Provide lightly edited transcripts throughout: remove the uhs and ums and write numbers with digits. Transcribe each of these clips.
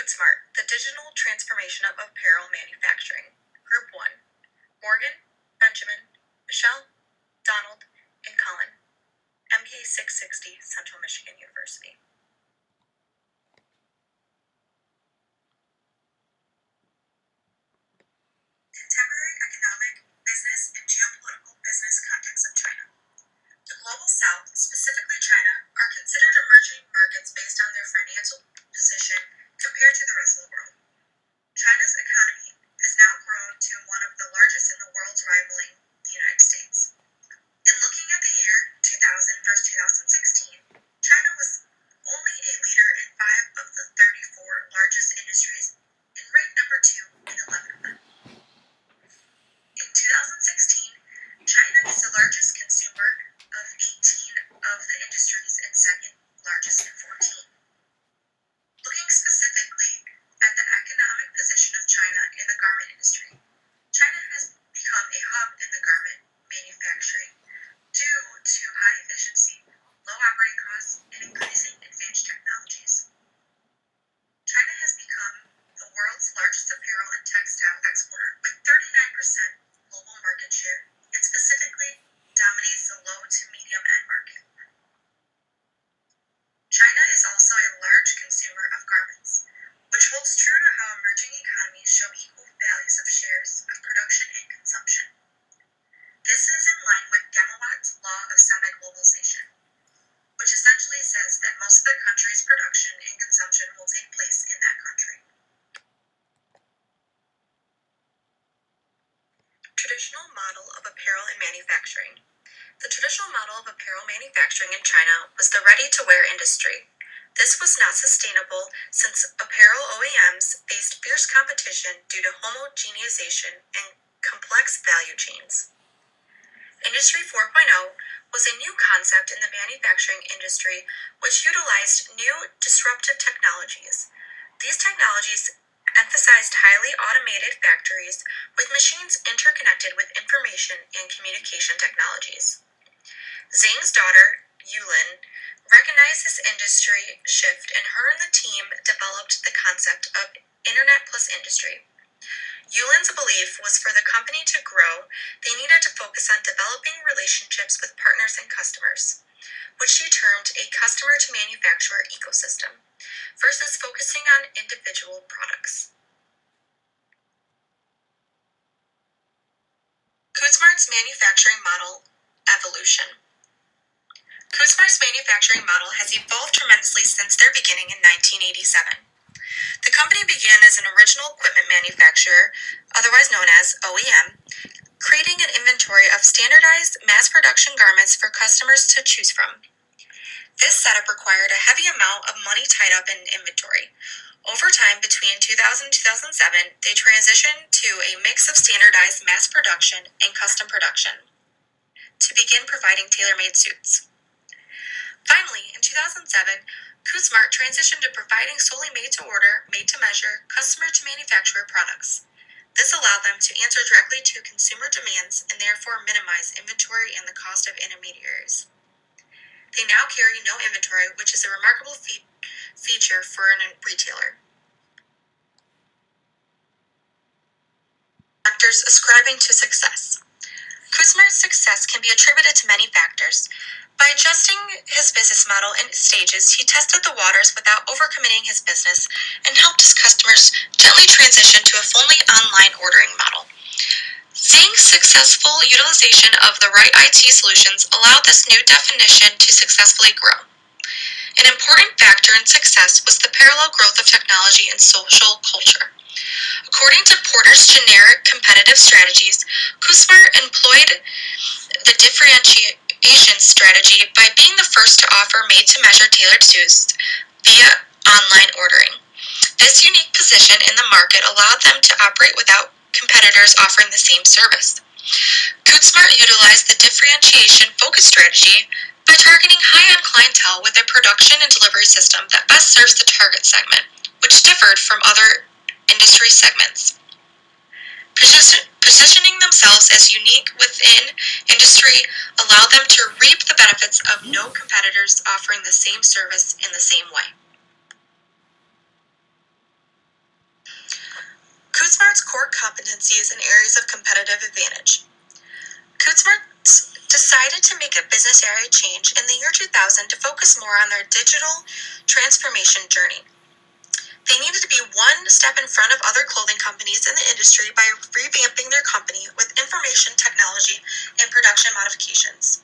Kutesmart, the digital transformation of apparel manufacturing. Group 1, Morgan, Benjamin, Michelle, Donald, and Colin. MBA660, Central Michigan University. Contemporary economic, business, and geopolitical business context of China. The Global South, specifically China, are considered emerging markets based on their financial position compared to the rest of the world. China's economy has now grown to one of the largest in the world, rivaling the United States. In looking at the year 2000 versus 2016, China was only a leader in 5 of the 34 largest industries and ranked number 2 in 11 of them. In 2016, China is the largest consumer of 18 of the industries and second largest in 14. Looking specifically at the economic position of China in the garment industry, China has become a hub in the garment manufacturing due to high efficiency, low operating costs, and increasing advanced technologies. China has become the world's largest apparel and textile exporter with 39% global market share and specifically dominates the low to medium end market. China is also a large consumer of garments, which holds true to how emerging economies show equal values of shares of production and consumption. This is in line with Demoat's law of semi-globalization, which essentially says that most of the country's production and consumption will take place in that country. Traditional model of apparel and manufacturing. The traditional model of apparel manufacturing in China was the ready-to-wear industry. This was not sustainable since apparel OEMs faced fierce competition due to homogenization and complex value chains. Industry 4.0 was a new concept in the manufacturing industry which utilized new disruptive technologies. These technologies emphasized highly automated factories with machines interconnected with information and communication technologies. Zhang's daughter, Yulin, recognized this industry shift, and her and the team developed the concept of Internet plus Industry. Yulin's belief was for the company to grow, they needed to focus on developing relationships with partners and customers, which she termed a customer-to-manufacturer ecosystem, versus focusing on individual products. Kutesmart's manufacturing model evolution. Kutesmart's manufacturing model has evolved tremendously since their beginning in 1987. The company began as an original equipment manufacturer, otherwise known as OEM, creating an inventory of standardized mass production garments for customers to choose from. This setup required a heavy amount of money tied up in inventory. Over time, between 2000 and 2007, they transitioned to a mix of standardized mass production and custom production to begin providing tailor-made suits. Finally, in 2007, Kutesmart transitioned to providing solely made-to-order, made-to-measure, customer-to-manufacturer products. This allowed them to answer directly to consumer demands and therefore minimize inventory and the cost of intermediaries. They now carry no inventory, which is a remarkable feature for a retailer. Factors ascribing to success. Kutesmart's success can be attributed to many factors. By adjusting his business model in stages, he tested the waters without overcommitting his business and helped his customers gently transition to a fully online ordering model. Zhang's successful utilization of the right IT solutions allowed this new definition to successfully grow. An important factor in success was the parallel growth of technology and social culture. According to Porter's generic competitive strategies, Kutesmart employed the differentiation strategy by being the first to offer made-to-measure tailored suits via online ordering. This unique position in the market allowed them to operate without competitors offering the same service. Kutesmart utilized the differentiation focus strategy by targeting high-end clientele with a production and delivery system that best serves the target segment, which differed from other industry segments. Positioning themselves as unique within industry allowed them to reap the benefits of no competitors offering the same service in the same way. competencies and areas of competitive advantage. Kutesmart decided to make a business area change in the year 2000 to focus more on their digital transformation journey. They needed to be one step in front of other clothing companies in the industry by revamping their company with information technology and production modifications.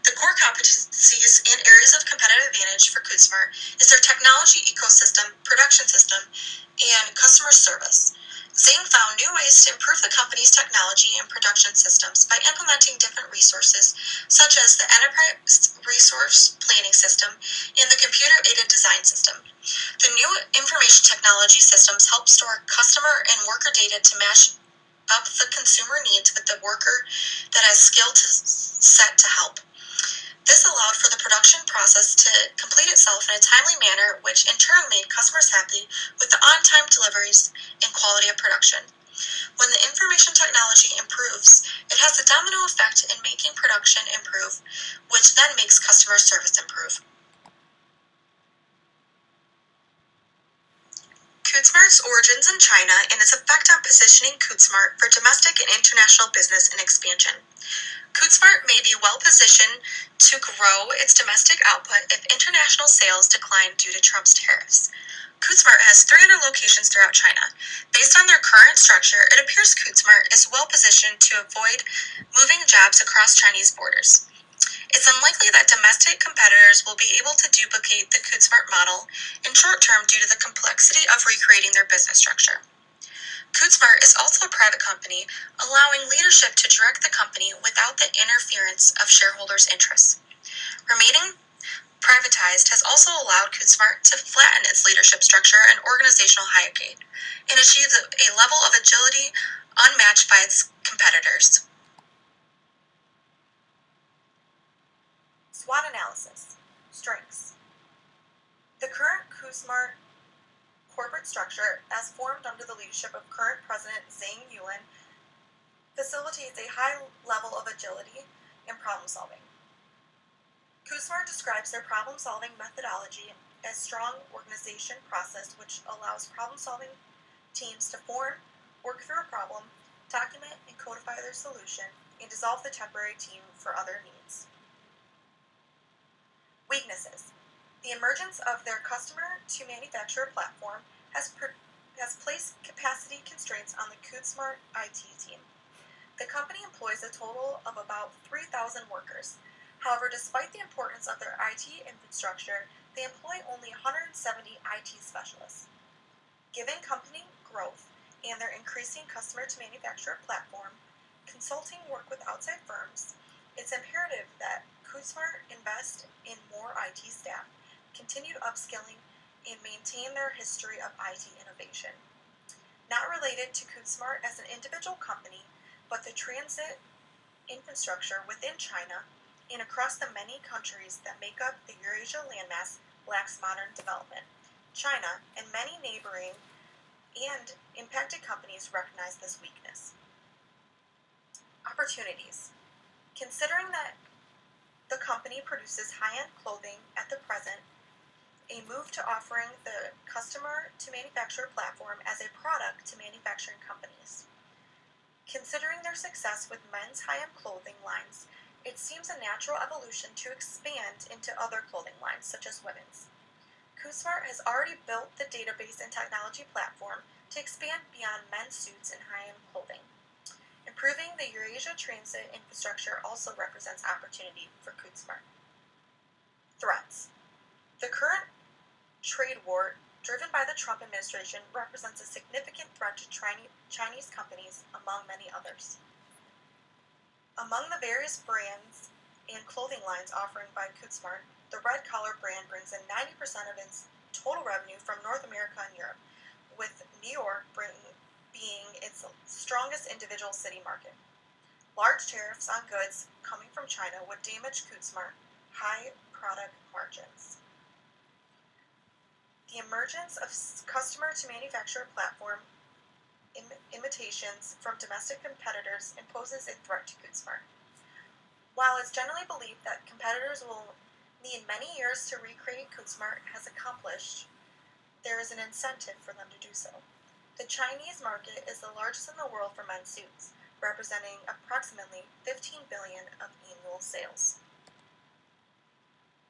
The core competencies and areas of competitive advantage for Kutesmart is their technology ecosystem, production system, and customer service. Zhang found new ways to improve the company's technology and production systems by implementing different resources, such as the Enterprise Resource Planning System and the Computer-Aided Design System. The new information technology systems help store customer and worker data to match up the consumer needs with the worker that has skill set to help. This allowed for the production process to complete itself in a timely manner, which in turn made customers happy with the on-time deliveries and quality of production. When the information technology improves, it has a domino effect in making production improve, which then makes customer service improve. Kutesmart's origins in China and its effect on positioning Kutesmart for domestic and international business and expansion. Kutesmart may be well positioned to grow its domestic output if international sales decline due to Trump's tariffs. Kutesmart has 300 locations throughout China. Based on their current structure, it appears Kutesmart is well positioned to avoid moving jobs across Chinese borders. It's unlikely that domestic competitors will be able to duplicate the Kutesmart model in short term due to the complexity of recreating their business structure. Kutesmart is also a private company, allowing leadership to direct the company without the interference of shareholders' interests. Remaining privatized has also allowed Kutesmart to flatten its leadership structure and organizational hierarchy, and achieve a level of agility unmatched by its competitors. SWOT analysis. Strengths. The current Kutesmart corporate structure, as formed under the leadership of current President Zhang Yuan, facilitates a high level of agility and problem solving. Kutesmart describes their problem solving methodology as strong organization process which allows problem solving teams to form, work through a problem, document and codify their solution, and dissolve the temporary team for other needs. Weaknesses. The emergence of their customer-to-manufacturer platform has placed capacity constraints on the Kutesmart IT team. The company employs a total of about 3,000 workers. However, despite the importance of their IT infrastructure, they employ only 170 IT specialists. Given company growth and their increasing customer-to-manufacturer platform, consulting work with outside firms, it's imperative that Kutesmart invest in more IT staff, continue upskilling, and maintain their history of IT innovation. Not related to Kutesmart as an individual company, but the transit infrastructure within China and across the many countries that make up the Eurasia landmass lacks modern development. China and many neighboring and impacted companies recognize this weakness. Opportunities. Considering that the company produces high-end clothing at the present, a move to offering the customer-to-manufacturer platform as a product to manufacturing companies. Considering their success with men's high-end clothing lines, it seems a natural evolution to expand into other clothing lines, such as women's. Kutesmart has already built the database and technology platform to expand beyond men's suits and high-end clothing. Improving the Eurasia transit infrastructure also represents opportunity for Kutesmart. Threats. The current trade war driven by the Trump administration represents a significant threat to Chinese companies, among many others. Among the various brands and clothing lines offered by Kutesmart, the Red Collar brand brings in 90% of its total revenue from North America and Europe, with New York being its strongest individual city market. Large tariffs on goods coming from China would damage Kutesmart's high product margins. The emergence of customer-to-manufacturer platform imitations from domestic competitors imposes a threat to Kutesmart. While it's generally believed that competitors will need many years to recreate Kutesmart has accomplished, there is an incentive for them to do so. The Chinese market is the largest in the world for men's suits, representing approximately 15 billion of